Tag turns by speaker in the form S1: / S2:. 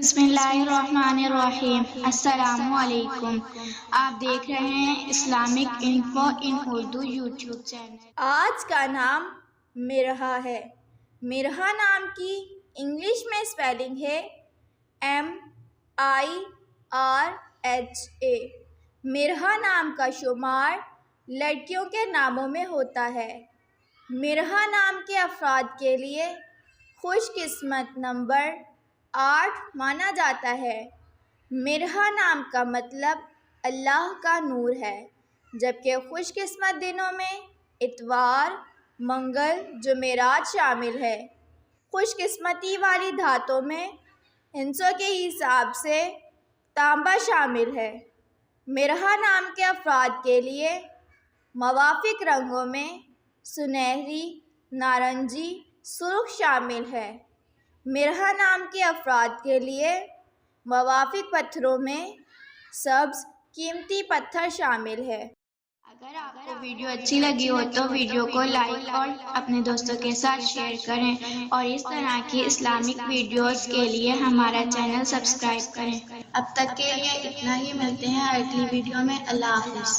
S1: بسم اللہ الرحمن الرحیم۔ السلام علیکم۔ آپ دیکھ رہے ہیں اسلامک انفو ان اردو یوٹیوب چینل۔
S2: آج کا نام مرحا ہے۔ مرحا نام کی انگلش میں اسپیلنگ ہے MIRHA۔ مرحا نام کا شمار لڑکیوں کے ناموں میں ہوتا ہے۔ مرحا نام کے افراد کے لیے خوش قسمت نمبر 8 مانا جاتا ہے۔ مرحا نام کا مطلب اللہ کا نور ہے، جبکہ خوش قسمت دنوں میں اتوار، منگل، جمعرات شامل ہے۔ خوش قسمتی والی دھاتوں میں ہندسوں کے حساب سے تانبا شامل ہے۔ مرحا نام کے افراد کے لیے موافق رنگوں میں سنہری، نارنجی، سرخ شامل ہے۔ مرحا نام کے افراد کے لیے موافق پتھروں میں سبز قیمتی پتھر شامل ہے۔
S1: اگر آپ کو ویڈیو اچھی لگی ہو تو ویڈیو کو لائک اور اپنے دوستوں کے ساتھ شیئر کریں، اور اس طرح کی اسلامک ویڈیوز کے لیے ہمارا چینل سبسکرائب کریں۔ اب تک کے لیے اتنا ہی، ملتے ہیں اگلی ویڈیو میں۔ اللہ حافظ۔